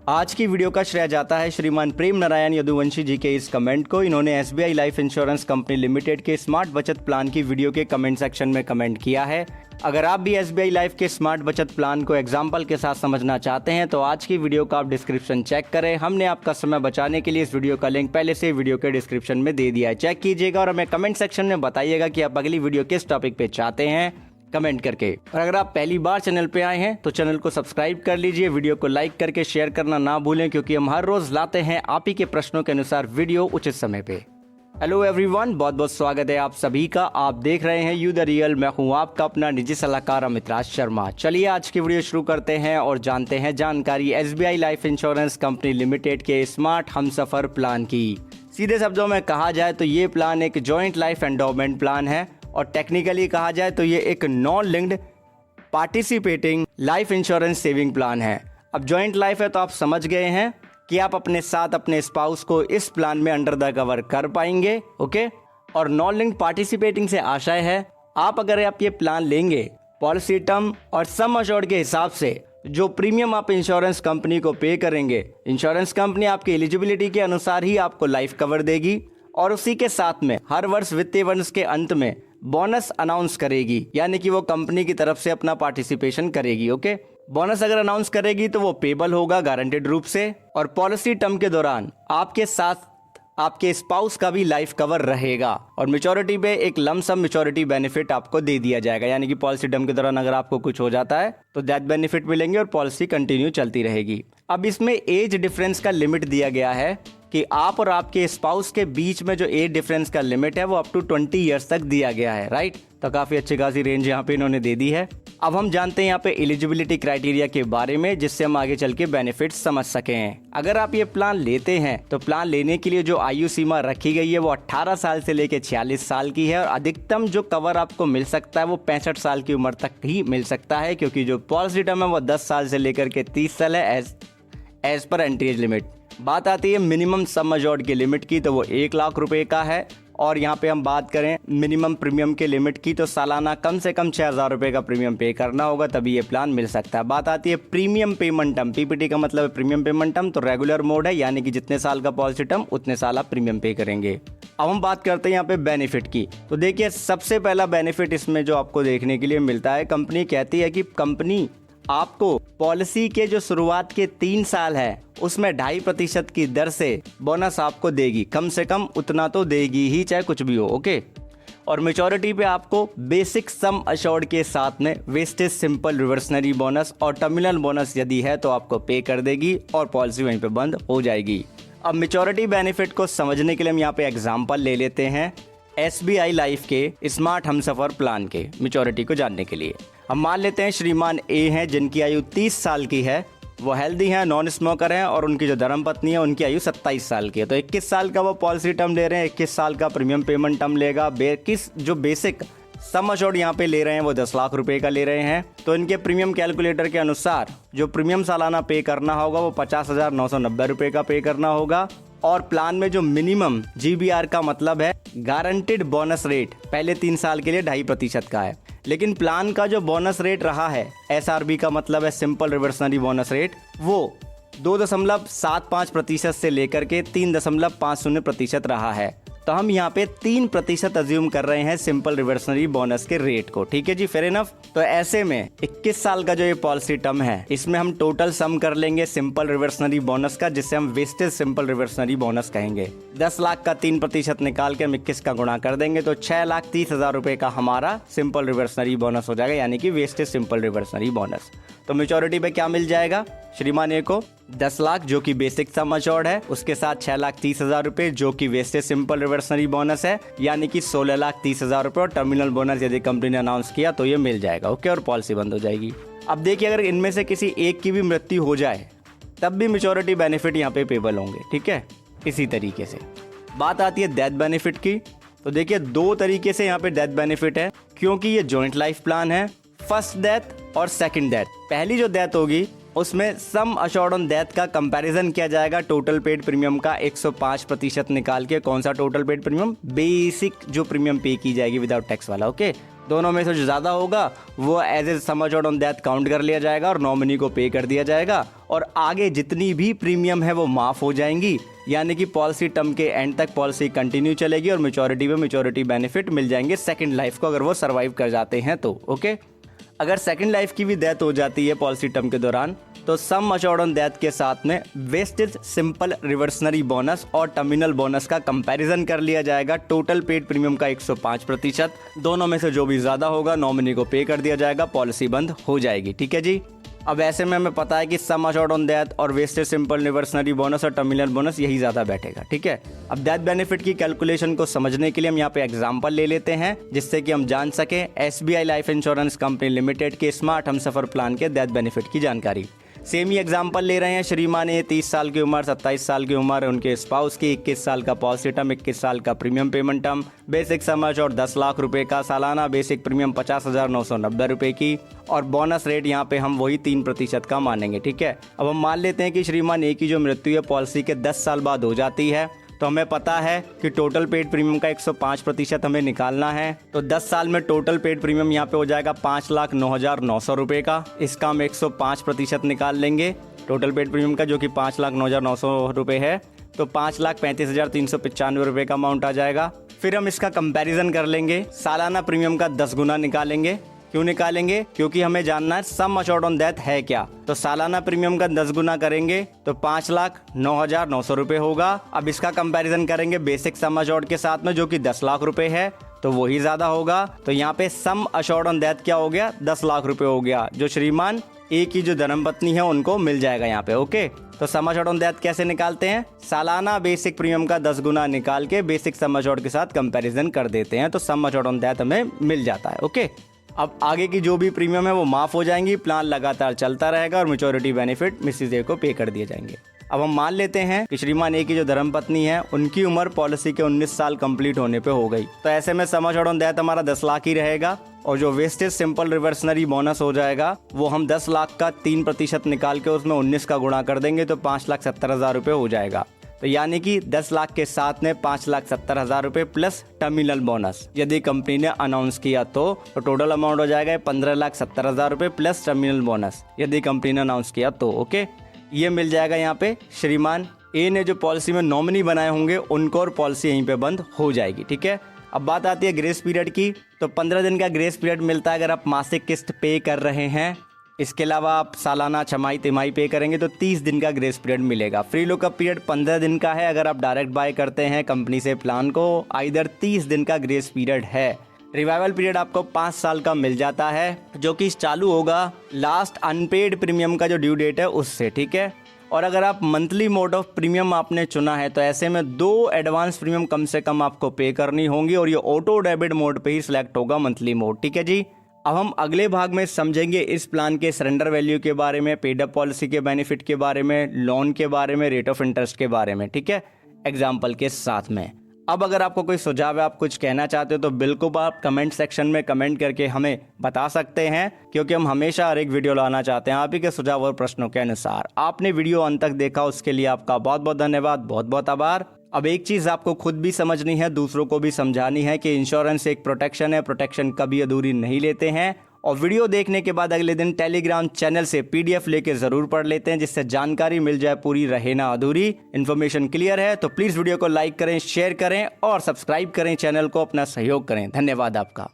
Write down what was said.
आज की वीडियो का श्रेय जाता है श्रीमान प्रेम नारायण यदुवंशी जी के इस कमेंट को। इन्होंने SBI life insurance company limited के स्मार्ट बचत प्लान की वीडियो के कमेंट सेक्शन में कमेंट किया है। अगर आप भी एसबीआई लाइफ के स्मार्ट बचत प्लान को एग्जाम्पल के साथ समझना चाहते हैं तो आज की वीडियो का आप डिस्क्रिप्शन चेक करें। हमने आपका समय बचाने के लिए इस वीडियो का लिंक पहले से वीडियो के डिस्क्रिप्शन में दे दिया है, चेक कीजिएगा और हमें कमेंट सेक्शन में बताइएगा कि आप अगली वीडियो किस टॉपिक पे चाहते हैं कमेंट करके। और अगर आप पहली बार चैनल पे आए हैं तो चैनल को सब्सक्राइब कर लीजिए, वीडियो को लाइक करके शेयर करना ना भूलें क्योंकि हम हर रोज लाते हैं आप ही के प्रश्नों के अनुसार वीडियो उचित समय पे। हेलो एवरीवन, बहुत बहुत स्वागत है आप सभी का। आप देख रहे हैं यू द रियल, मैं हूं आपका अपना निजी सलाहकार अमितराज शर्मा। चलिए आज की वीडियो शुरू करते हैं और जानते हैं जानकारी SBI life insurance company limited के स्मार्ट हमसफर प्लान की। सीधे शब्दों में कहा जाए तो ये प्लान एक जॉइंट लाइफ एंडोमेंट प्लान है और टेक्निकली कहा जाए तो ये एक non linked participating life insurance saving plan है। अब जॉइंट लाइफ है तो आप समझ गए हैं कि आप अपने साथ अपने स्पाउस को इस प्लान में अंडर द कवर कर पाएंगे, ओके। और नॉन लिंक्ड पार्टिसिपेटिंग से आशय है अगर आप ये प्लान लेंगे पॉलिसी टर्म और सम अश्योर्ड के हिसाब से जो प्रीमियम आप इंश्योरेंस कंपनी को पे करेंगे, इंश्योरेंस कंपनी आपकी एलिजिबिलिटी के अनुसार ही आपको लाइफ कवर देगी और उसी के साथ में हर वर्ष वित्तीय वर्ष के अंत में बोनस अनाउंस करेगी, यानी कि वो कंपनी की तरफ से अपना पार्टिसिपेशन करेगी, ओके। बोनस अगर अनाउंस करेगी तो वो पेबल होगा गारंटेड रूप से और पॉलिसी टर्म के दौरान आपके साथ आपके स्पाउस का भी लाइफ कवर रहेगा और मैच्योरिटी पे एक लमसम मैच्योरिटी बेनिफिट आपको दे दिया जाएगा, यानी कि पॉलिसी टर्म के दौरान अगर आपको कुछ हो जाता है तो डेथ बेनिफिट मिलेंगे और पॉलिसी कंटिन्यू चलती रहेगी। अब इसमें एज डिफरेंस का लिमिट दिया गया है कि आप और आपके स्पाउस के बीच में जो एज डिफरेंस का लिमिट है वो अप टू 20 ईयर्स तक दिया गया है, राइट। तो काफी अच्छी खासी रेंज यहाँ पे इन्होंने दे दी है। अब हम जानते हैं यहाँ पे एलिजिबिलिटी क्राइटेरिया के बारे में, जिससे हम आगे चल के बेनिफिट समझ सकें। अगर आप ये प्लान लेते हैं तो प्लान लेने के लिए जो आयु सीमा रखी गई है वो 18 साल से लेके 46 साल की है और अधिकतम जो कवर आपको मिल सकता है वो 65 साल की उम्र तक ही मिल सकता है, क्योंकि जो पॉलिसी टर्म है वो 10 साल से लेकर के 30 साल है as per entry age limit. बात आती है मिनिमम सम अश्योर्ड की लिमिट की तो वो 1 लाख रुपए का है और यहाँ पे हम बात करें मिनिमम प्रीमियम के लिमिट की तो सालाना कम से कम 6,000 रुपए का प्रीमियम पे करना होगा तभी ये प्लान मिल सकता है। बात आती है प्रीमियम पेमेंट टर्म, पीपीटी का मतलब है प्रीमियम पेमेंट टर्म, तो रेगुलर मोड है, यानी कि जितने साल का पॉलिसी टर्म उतने साल आप प्रीमियम पे करेंगे। अब हम बात करते हैं यहाँ पे बेनिफिट की। तो देखिए सबसे पहला बेनिफिट इसमें जो आपको देखने के लिए मिलता है, कंपनी कहती है कि कंपनी आपको पॉलिसी के जो शुरुआत के 3 साल है उसमें 2.5% की दर से बोनस आपको देगी, कम से कम उतना तो देगी ही चाहे कुछ भी हो, ओके। और मैच्योरिटी पे आपको बेसिक सम अश्योर्ड के साथ में वेस्टेज सिंपल रिवर्सनरी बोनस और टर्मिनल बोनस यदि है तो आपको पे कर देगी और पॉलिसी वहीं पे बंद हो जाएगी। अब मैच्योरिटी बेनिफिट को समझने के लिए हम यहाँ पे एग्जाम्पल ले लेते हैं एसबीआई लाइफ के स्मार्ट हमसफर प्लान के मैच्योरिटी को जानने के लिए। हम मान लेते हैं श्रीमान ए हैं जिनकी आयु 30 साल की है, वो हेल्दी हैं, नॉन स्मोकर हैं और उनकी जो धर्मपत्नी है उनकी आयु 27 साल की है। तो 21 साल का वो पॉलिसी टर्म ले रहे हैं, 21 साल का प्रीमियम पेमेंट टर्म लेगा। जो बेसिक सम अश्योर्ड यहाँ पे ले रहे हैं वो 10 लाख रुपए का ले रहे हैं। तो इनके प्रीमियम कैलकुलेटर के अनुसार जो प्रीमियम सालाना पे करना होगा वो 50,990 रुपए का पे करना होगा। और प्लान में जो मिनिमम GBR का मतलब है गारंटेड बोनस रेट पहले 3 साल के लिए 2.5% का है, लेकिन प्लान का जो बोनस रेट रहा है SRB का मतलब है सिंपल रिवर्सनरी बोनस रेट, वो 2.75% से लेकर के 3.50% रहा है। तो हम यहाँ पे 3% अज्यूम कर रहे हैं सिंपल रिवर्सनरी बोनस के रेट को, ठीक है जी, फेयर इनफ। तो ऐसे में 21 साल का जो ये पॉलिसी टर्म है इसमें हम टोटल सम कर लेंगे सिंपल रिवर्सनरी बोनस का, जिससे हम वेस्टेज सिंपल रिवर्सनरी बोनस कहेंगे। 10 लाख का 3% निकाल के हम 21 का गुणा कर देंगे तो 6,30,000 रुपए का हमारा सिंपल रिवर्सनरी बोनस हो जाएगा, यानी कि वेस्टेज सिंपल रिवर्सनरी बोनस। तो मैच्योरिटी पे क्या मिल जाएगा श्रीमान ए को 10 लाख जो कि बेसिक सम अश्योर्ड है, उसके साथ 6,30,000 रुपए जो कि वेस्टेज सिंपल रिवर्सनरी बोनस है, यानी कि 16,30,000 रुपए और टर्मिनल बोनस यदि कंपनी ने अनाउंस किया तो ये मिल जाएगा, ओके। और पॉलिसी बंद हो जाएगी। अब देखिए अगर इनमें से किसी एक की भी मृत्यु हो जाए तब भी मैच्योरिटी बेनिफिट यहाँ पे पेबल होंगे, ठीक है। इसी तरीके से बात आती है डेथ बेनिफिट की। तो देखिए 2 तरीके से यहाँ पे डेथ बेनिफिट है, क्योंकि ये जॉइंट लाइफ प्लान है। फर्स्ट डेथ और सेकंड डेथ। पहली जो डेथ होगी उसमें सम अश्योर्ड ऑन डेथ का कंपैरिजन किया जाएगा टोटल पेड प्रीमियम का 105% निकाल के। कौन सा टोटल पेड प्रीमियम? बेसिक जो प्रीमियम पे की जाएगी विदाउट टैक्स वाला, ओके। दोनों में से जो ज़्यादा होगा वो as a sum assured on death count कर लिया जाएगा और नॉमिनी को पे कर दिया जाएगा और आगे जितनी भी प्रीमियम है वो माफ़ हो जाएंगी। यानी कि पॉलिसी टर्म के एंड तक पॉलिसी कंटिन्यू चलेगी और मैच्योरिटी बेनिफिट मिल जाएंगे सेकंड लाइफ को, अगर वो सर्वाइव कर जाते हैं तो। ओके, अगर सेकंड लाइफ की भी डेथ हो जाती है पॉलिसी टर्म के दौरान तो सम अश्योर्ड ऑन डेथ के साथ में वेस्टेज सिंपल रिवर्सनरी बोनस और टर्मिनल बोनस का कंपैरिजन कर लिया जाएगा। टोटल पेड प्रीमियम का 105%, दोनों में से जो भी ज़्यादा होगा नॉमिनी को पे कर दिया जाएगा, पॉलिसी बंद हो जाएगी। ठीक है जी। अब ऐसे में हमें पता है कि सम अश्योर्ड ऑन डेथ और वेस्टेज सिंपल रिवर्सनरी बोनस और टर्मिनल बोनस यही ज़्यादा बैठेगा। ठीक है, अब डेथ बेनिफिट की कैलकुलेशन को समझने के लिए हम यहाँ पे एग्जांपल ले लेते हैं जिससे कि हम जान सकें SBI life insurance company limited के स्मार्ट हमसफर प्लान के डेथ बेनिफिट की जानकारी। सेम ही एग्जाम्पल ले रहे हैं। श्रीमान ए 30 साल की उम्र, 27 साल की उम्र, उनके स्पाउस की 21 साल का पॉलिसी टर्म, 21 साल का premium payment term, basic sum assured 10 lakh रुपए का सालाना, बेसिक प्रीमियम 50,990 रुपए की और बोनस रेट यहाँ पे हम वही 3% का मानेंगे। ठीक है, अब हम मान लेते हैं कि श्रीमान ए की जो मृत्यु है पॉलिसी के 10 साल बाद हो जाती है, तो हमें पता है कि टोटल पेड प्रीमियम का 105% हमें निकालना है। तो 10 साल में टोटल पेड प्रीमियम यहाँ पे हो जाएगा 5,09,900 रुपये का। इसका हम 105% निकाल लेंगे टोटल पेड प्रीमियम का, जो कि 5,09,900 रुपये है, तो 5,35,395 रुपये का अमाउंट आ जाएगा। फिर हम इसका कंपैरिजन कर लेंगे, सालाना प्रीमियम का 10 गुना निकालेंगे। क्यों निकालेंगे? क्योंकि हमें जानना है सम अश्योर्ड ऑन डेथ है क्या। तो सालाना प्रीमियम का 10 गुना करेंगे तो 5,09,900 रुपये होगा। अब इसका कंपैरिजन करेंगे बेसिक सम अश्योर्ड के साथ में, जो कि 10 लाख रुपए है, तो वही ज्यादा होगा। तो यहाँ पे सम अश्योर्ड ऑन डेथ क्या हो गया? 10 लाख रुपए हो गया, जो श्रीमान ए की जो धर्मपत्नी है उनको मिल जाएगा यहाँ पे। ओके, तो सम अश्योर्ड ऑन डेथ कैसे निकालते हैं? सालाना बेसिक प्रीमियम का 10 गुना निकाल के बेसिक सम अश्योर्ड के साथ कंपैरिजन कर देते हैं, तो सम अश्योर्ड ऑन डेथ हमें मिल जाता है। ओके, अब आगे की जो भी प्रीमियम है वो माफ हो जाएंगी, प्लान लगातार चलता रहेगा और मैच्योरिटी बेनिफिट मिसेज ए को पे कर दिए जाएंगे। अब हम मान लेते हैं कि श्रीमान ए की जो धर्मपत्नी है उनकी उम्र पॉलिसी के 19 साल कंप्लीट होने पे हो गई, तो ऐसे में सम अश्योर्ड ऑन डेथ हमारा 10 लाख ही रहेगा और जो वेस्टेज सिंपल रिवर्सनरी बोनस हो जाएगा वो हम 10 लाख का 3% निकाल के उसमें 19 का गुणा कर देंगे तो 5,70,000 रुपये हो जाएगा। तो यानी कि 10 लाख के साथ में 5,70,000 रुपये प्लस टर्मिनल बोनस यदि कंपनी ने अनाउंस किया तो टोटल अमाउंट हो जाएगा 15,70,000 रुपये प्लस टर्मिनल बोनस यदि कंपनी ने अनाउंस किया तो। ओके, ये मिल जाएगा यहाँ पे श्रीमान ए ने जो पॉलिसी में नॉमिनी बनाए होंगे उनको और पॉलिसी यहीं पे बंद हो जाएगी। ठीक है, अब बात आती है ग्रेस पीरियड की। तो 15 दिन का ग्रेस पीरियड मिलता है अगर आप मासिक किस्त पे कर रहे हैं। इसके अलावा आप सालाना, छमाही, तिमाही पे करेंगे तो 30 दिन का ग्रेस पीरियड मिलेगा। फ्री लॉकअप पीरियड 15 दिन का है अगर आप डायरेक्ट बाय करते हैं कंपनी से प्लान को, आइदर 30 दिन का ग्रेस पीरियड है। रिवाइवल पीरियड आपको 5 साल का मिल जाता है जो कि चालू होगा लास्ट अनपेड प्रीमियम का जो ड्यू डेट है उससे। ठीक है, और अगर आप मंथली मोड ऑफ प्रीमियम आपने चुना है तो ऐसे में 2 एडवांस प्रीमियम कम से कम आपको पे करनी होंगी और ये ऑटो डेबिट मोड पे ही सिलेक्ट होगा मंथली मोड। ठीक है जी, अब हम अगले भाग में समझेंगे इस प्लान के सरेंडर वैल्यू के बारे में, पेड अप पॉलिसी के बेनिफिट के बारे में, लोन के बारे में, रेट ऑफ इंटरेस्ट के बारे में। ठीक है, एग्जाम्पल के साथ में। अब अगर आपको कोई सुझाव है, आप कुछ कहना चाहते हो तो बिल्कुल आप कमेंट सेक्शन में कमेंट करके हमें बता सकते हैं, क्योंकि हम हमेशा हर एक वीडियो लाना चाहते हैं आप ही के सुझाव और प्रश्नों के अनुसार। आपने वीडियो अंत तक देखा उसके लिए आपका बहुत बहुत धन्यवाद, बहुत बहुत आभार। अब एक चीज़ आपको खुद भी समझनी है, दूसरों को भी समझानी है कि इंश्योरेंस एक प्रोटेक्शन है, प्रोटेक्शन कभी अधूरी नहीं लेते हैं। और वीडियो देखने के बाद अगले दिन टेलीग्राम चैनल से PDF लेके जरूर पढ़ लेते हैं जिससे जानकारी मिल जाए पूरी, रहे ना अधूरी। इन्फॉर्मेशन क्लियर है तो प्लीज वीडियो को लाइक करें, शेयर करें और सब्सक्राइब करें, चैनल को अपना सहयोग करें। धन्यवाद आपका।